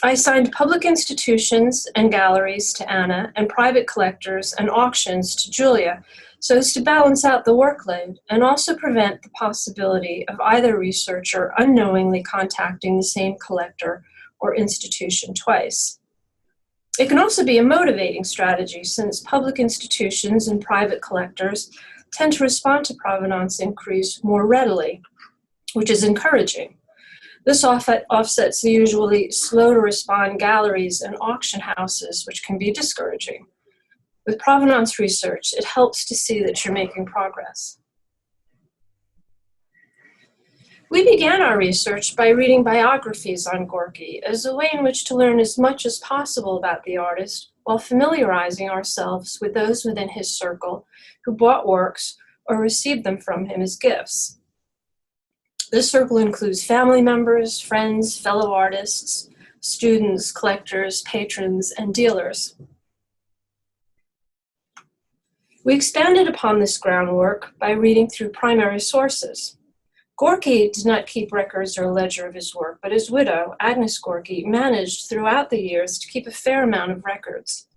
I assigned public institutions and galleries to Anna and private collectors and auctions to Julia so as to balance out the workload and also prevent the possibility of either researcher unknowingly contacting the same collector or institution twice. It can also be a motivating strategy since public institutions and private collectors tend to respond to provenance inquiries more readily, which is encouraging. This offsets the usually slow-to-respond galleries and auction houses, which can be discouraging. With provenance research, it helps to see that you're making progress. We began our research by reading biographies on Gorky as a way in which to learn as much as possible about the artist while familiarizing ourselves with those within his circle who bought works or received them from him as gifts. This circle includes family members, friends, fellow artists, students, collectors, patrons, and dealers. We expanded upon this groundwork by reading through primary sources. Gorky did not keep records or a ledger of his work, but his widow, Agnes Gorky, managed throughout the years to keep a fair amount of records.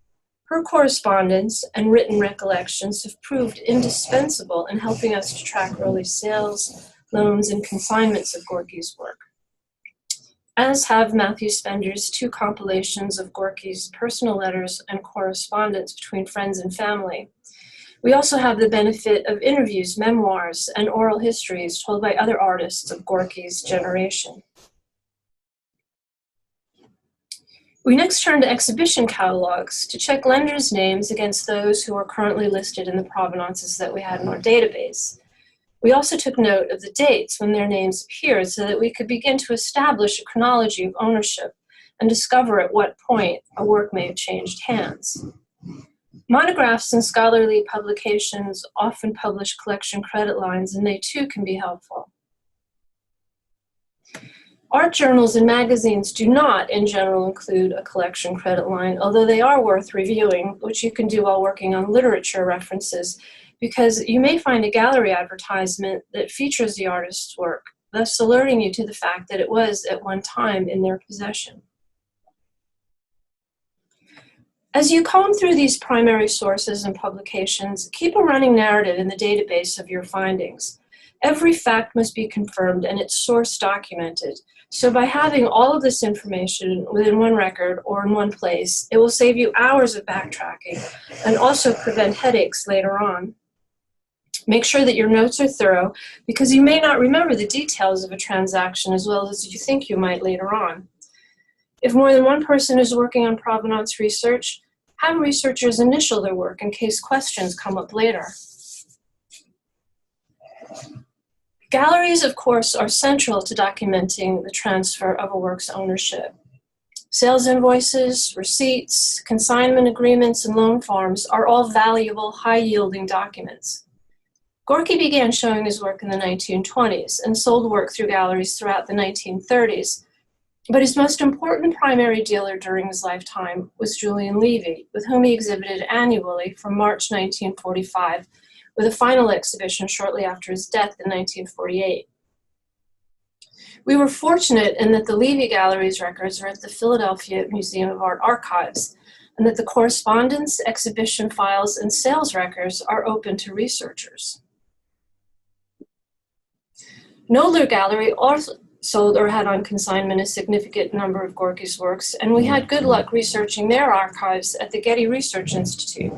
Her correspondence and written recollections have proved indispensable in helping us to track early sales, loans, and consignments of Gorky's work, as have Matthew Spender's 2 compilations of Gorky's personal letters and correspondence between friends and family. We also have the benefit of interviews, memoirs, and oral histories told by other artists of Gorky's generation. We next turn to exhibition catalogs to check lenders' names against those who are currently listed in the provenances that we had in our database. We also took note of the dates when their names appeared so that we could begin to establish a chronology of ownership and discover at what point a work may have changed hands. Monographs and scholarly publications often publish collection credit lines, and they too can be helpful. Art journals and magazines do not, in general, include a collection credit line, although they are worth reviewing, which you can do while working on literature references, because you may find a gallery advertisement that features the artist's work, thus alerting you to the fact that it was at one time in their possession. As you comb through these primary sources and publications, keep a running narrative in the database of your findings. Every fact must be confirmed and its source documented. So by having all of this information within one record or in one place, it will save you hours of backtracking and also prevent headaches later on. Make sure that your notes are thorough because you may not remember the details of a transaction as well as you think you might later on. If more than one person is working on provenance research, have researchers initial their work in case questions come up later. Galleries, of course, are central to documenting the transfer of a work's ownership. Sales invoices, receipts, consignment agreements, and loan forms are all valuable, high-yielding documents. Gorky began showing his work in the 1920s and sold work through galleries throughout the 1930s. But his most important primary dealer during his lifetime was Julian Levy, with whom he exhibited annually from March 1945, with a final exhibition shortly after his death in 1948. We were fortunate in that the Levy Gallery's records are at the Philadelphia Museum of Art Archives, and that the correspondence, exhibition files, and sales records are open to researchers. Knoedler Gallery also sold or had on consignment a significant number of Gorky's works, and we had good luck researching their archives at the Getty Research Institute.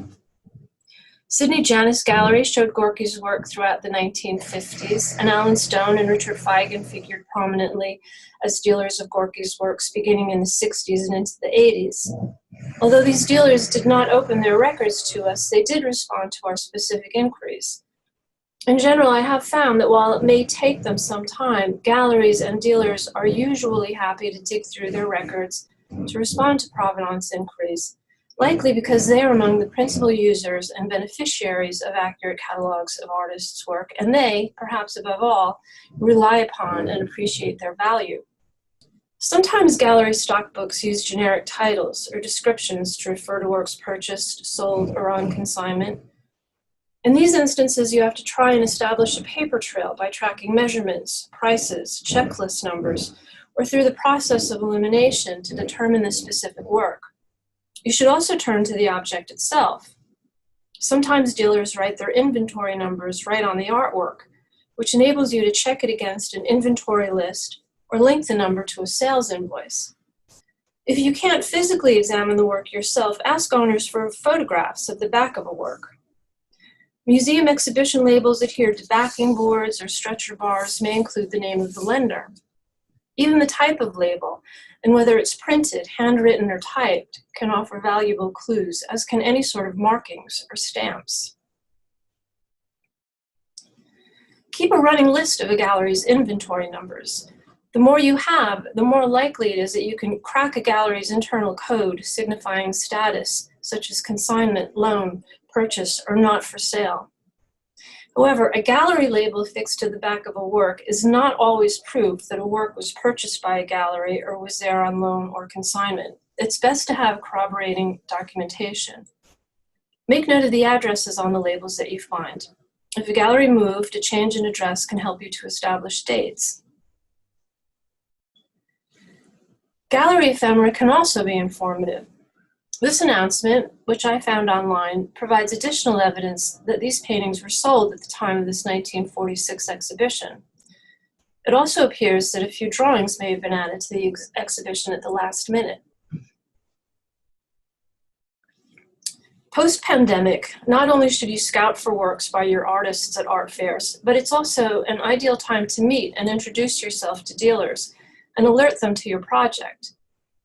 Sidney Janis Gallery showed Gorky's work throughout the 1950s, and Alan Stone and Richard Feigen figured prominently as dealers of Gorky's works beginning in the 60s and into the 80s. Although these dealers did not open their records to us, they did respond to our specific inquiries. In general, I have found that while it may take them some time, galleries and dealers are usually happy to dig through their records to respond to provenance inquiries, likely because they are among the principal users and beneficiaries of accurate catalogs of artists' work, and they, perhaps above all, rely upon and appreciate their value. Sometimes gallery stockbooks use generic titles or descriptions to refer to works purchased, sold, or on consignment. In these instances, you have to try and establish a paper trail by tracking measurements, prices, checklist numbers, or through the process of elimination to determine the specific work. You should also turn to the object itself. Sometimes dealers write their inventory numbers right on the artwork, which enables you to check it against an inventory list or link the number to a sales invoice. If you can't physically examine the work yourself, ask owners for photographs of the back of a work. Museum exhibition labels adhered to backing boards or stretcher bars may include the name of the lender. Even the type of label, and whether it's printed, handwritten, or typed, can offer valuable clues, as can any sort of markings or stamps. Keep a running list of a gallery's inventory numbers. The more you have, the more likely it is that you can crack a gallery's internal code signifying status, such as consignment, loan, purchase, or not for sale. However, a gallery label affixed to the back of a work is not always proof that a work was purchased by a gallery or was there on loan or consignment. It's best to have corroborating documentation. Make note of the addresses on the labels that you find. If a gallery moved, a change in address can help you to establish dates. Gallery ephemera can also be informative. This announcement, which I found online, provides additional evidence that these paintings were sold at the time of this 1946 exhibition. It also appears that a few drawings may have been added to the exhibition at the last minute. Post-pandemic, not only should you scout for works by your artists at art fairs, but it's also an ideal time to meet and introduce yourself to dealers and alert them to your project.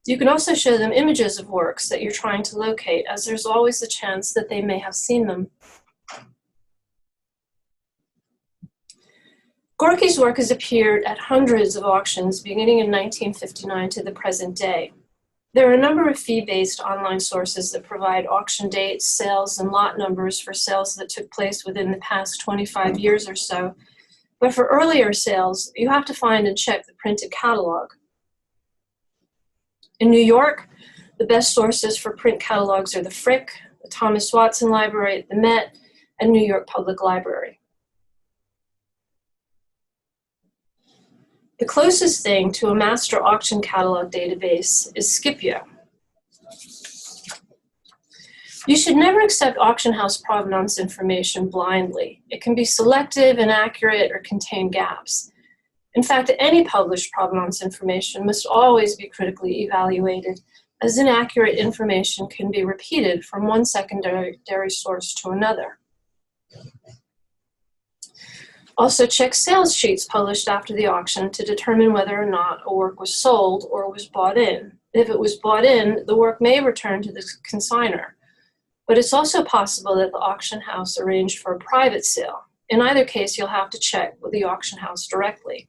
You can also show them images of works that you're trying to locate, as there's always the chance that they may have seen them. Gorky's work has appeared at hundreds of auctions beginning in 1959 to the present day. There are a number of fee-based online sources that provide auction dates, sales, and lot numbers for sales that took place within the past 25 years or so. But for earlier sales, you have to find and check the printed catalog. In New York, the best sources for print catalogs are the Frick, the Thomas Watson Library, the Met, and New York Public Library. The closest thing to a master auction catalog database is Scipio. You should never accept auction house provenance information blindly. It can be selective, inaccurate, or contain gaps. In fact, any published provenance information must always be critically evaluated, as inaccurate information can be repeated from one secondary source to another. Also, check sales sheets published after the auction to determine whether or not a work was sold or was bought in. If it was bought in, the work may return to the consignor, but it's also possible that the auction house arranged for a private sale. In either case, you'll have to check with the auction house directly.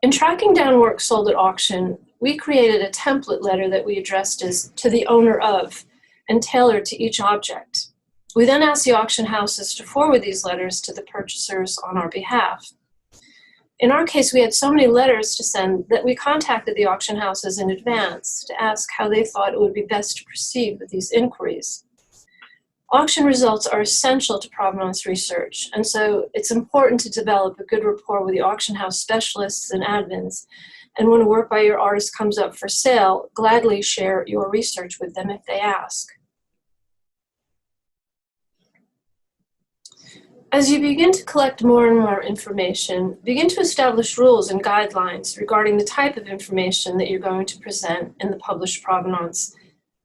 In tracking down work sold at auction, we created a template letter that we addressed as "to the owner of" and tailored to each object. We then asked the auction houses to forward these letters to the purchasers on our behalf. In our case, we had so many letters to send that we contacted the auction houses in advance to ask how they thought it would be best to proceed with these inquiries. Auction results are essential to provenance research, and so it's important to develop a good rapport with the auction house specialists and admins. And when a work by your artist comes up for sale, gladly share your research with them if they ask. As you begin to collect more and more information, begin to establish rules and guidelines regarding the type of information that you're going to present in the published provenance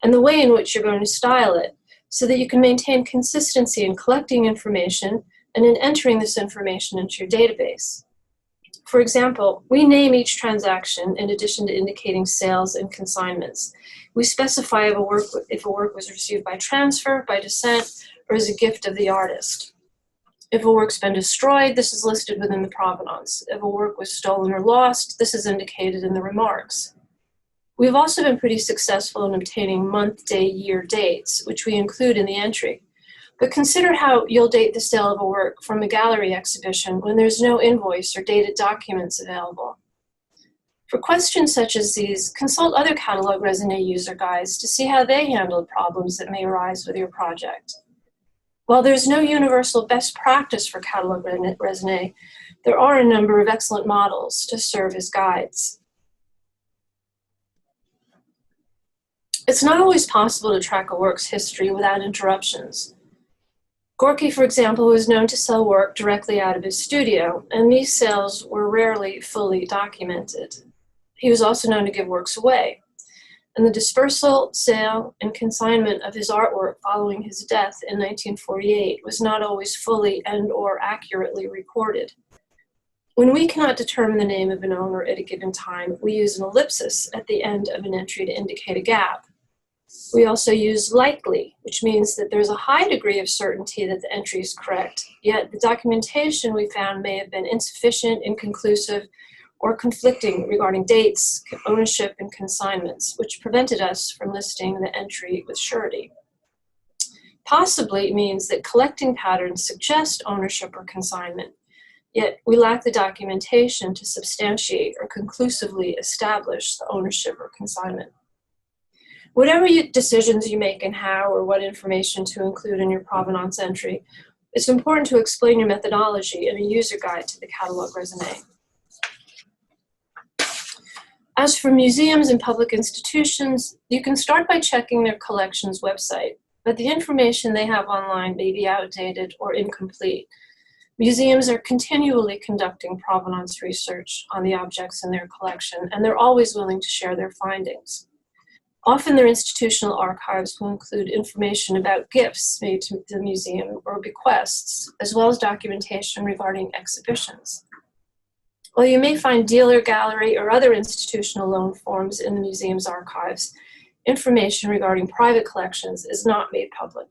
and the way in which you're going to style it, so that you can maintain consistency in collecting information and in entering this information into your database. For example, we name each transaction in addition to indicating sales and consignments. We specify if a work was received by transfer, by descent, or as a gift of the artist. If a work's been destroyed, this is listed within the provenance. If a work was stolen or lost, this is indicated in the remarks. We've also been pretty successful in obtaining month, day, year dates, which we include in the entry. But consider how you'll date the sale of a work from a gallery exhibition when there's no invoice or dated documents available. For questions such as these, consult other Catalogue Raisonné user guides to see how they handled problems that may arise with your project. While there's no universal best practice for Catalogue Raisonné, there are a number of excellent models to serve as guides. It's not always possible to track a work's history without interruptions. Gorky, for example, was known to sell work directly out of his studio, and these sales were rarely fully documented. He was also known to give works away, and the dispersal, sale, and consignment of his artwork following his death in 1948 was not always fully and/or accurately recorded. When we cannot determine the name of an owner at a given time, we use an ellipsis at the end of an entry to indicate a gap. We also use likely, which means that there's a high degree of certainty that the entry is correct, yet the documentation we found may have been insufficient, inconclusive, or conflicting regarding dates, ownership, and consignments, which prevented us from listing the entry with surety. Possibly means that collecting patterns suggest ownership or consignment, yet we lack the documentation to substantiate or conclusively establish the ownership or consignment. Whatever decisions you make and how or what information to include in your provenance entry, it's important to explain your methodology in a user guide to the Catalogue Raisonné. As for museums and public institutions, you can start by checking their collections website, but the information they have online may be outdated or incomplete. Museums are continually conducting provenance research on the objects in their collection, and they're always willing to share their findings. Often their institutional archives will include information about gifts made to the museum or bequests, as well as documentation regarding exhibitions. While you may find dealer, gallery, or other institutional loan forms in the museum's archives, information regarding private collections is not made public.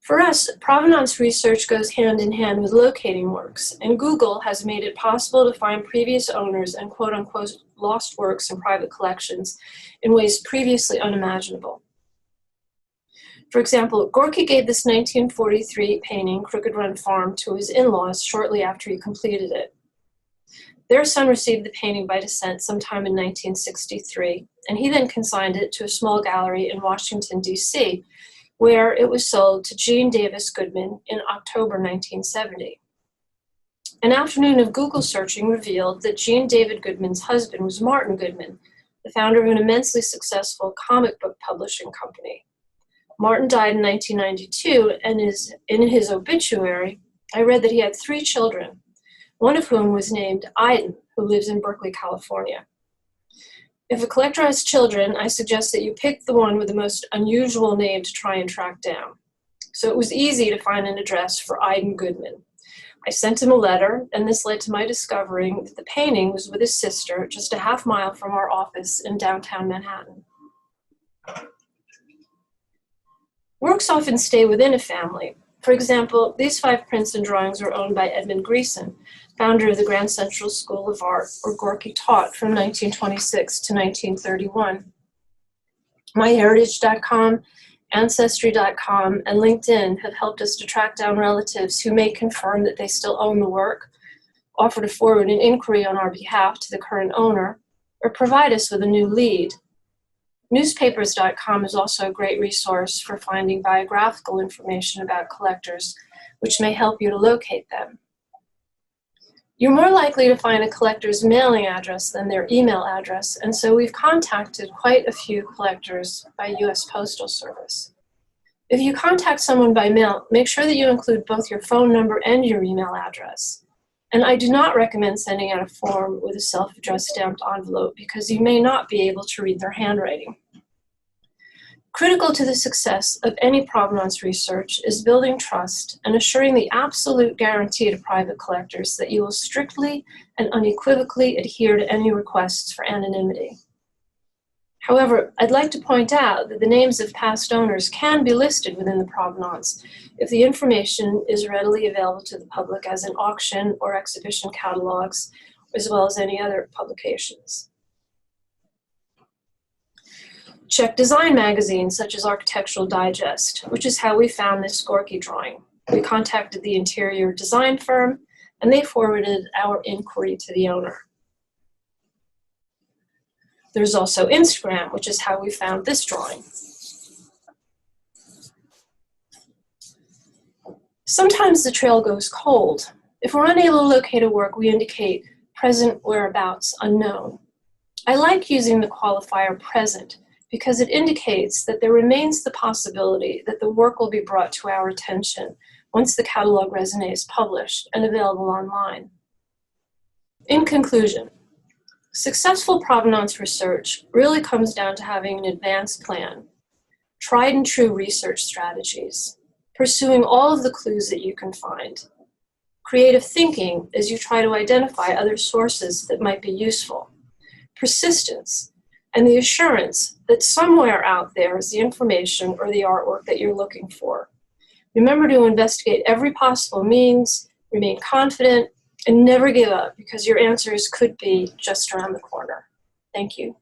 For us, provenance research goes hand in hand with locating works, and Google has made it possible to find previous owners and quote-unquote lost works in private collections in ways previously unimaginable. For example, Gorky gave this 1943 painting, Crooked Run Farm, to his in-laws shortly after he completed it. Their son received the painting by descent sometime in 1963, and he then consigned it to a small gallery in Washington, D.C., where it was sold to Jean Davis Goodman in October 1970. An afternoon of Google searching revealed that Jean David Goodman's husband was Martin Goodman, the founder of an immensely successful comic book publishing company. Martin died in 1992, and in his obituary, I read that he had 3 children, one of whom was named Eileen, who lives in Berkeley, California. If a collector has children, I suggest that you pick the one with the most unusual name to try and track down. So it was easy to find an address for Eileen Goodman. I sent him a letter, and this led to my discovering that the painting was with his sister just a half mile from our office in downtown Manhattan. Works often stay within a family. For example, these 5 prints and drawings are owned by Edmund Greason, founder of the Grand Central School of Art, where Gorky taught from 1926 to 1931. MyHeritage.com, Ancestry.com, and LinkedIn have helped us to track down relatives who may confirm that they still own the work, offer to forward an inquiry on our behalf to the current owner, or provide us with a new lead. Newspapers.com is also a great resource for finding biographical information about collectors, which may help you to locate them. You're more likely to find a collector's mailing address than their email address, and so we've contacted quite a few collectors by U.S. Postal Service. If you contact someone by mail, make sure that you include both your phone number and your email address. And I do not recommend sending out a form with a self-addressed stamped envelope because you may not be able to read their handwriting. Critical to the success of any provenance research is building trust and assuring the absolute guarantee to private collectors that you will strictly and unequivocally adhere to any requests for anonymity. However, I'd like to point out that the names of past owners can be listed within the provenance if the information is readily available to the public as an auction or exhibition catalogs, as well as any other publications. Check design magazines such as Architectural Digest, which is how we found this Gorky drawing. We contacted the interior design firm, and they forwarded our inquiry to the owner. There's also Instagram, which is how we found this drawing. Sometimes the trail goes cold. If we're unable to locate a work, we indicate present whereabouts unknown. I like using the qualifier present because it indicates that there remains the possibility that the work will be brought to our attention once the Catalogue Raisonné is published and available online. In conclusion, successful provenance research really comes down to having an advanced plan, tried and true research strategies, pursuing all of the clues that you can find, Creative thinking as you try to identify other sources that might be useful. Persistence, and the assurance that somewhere out there is the information or the artwork that you're looking for. Remember to investigate every possible means, remain confident, and never give up, because your answers could be just around the corner. Thank you.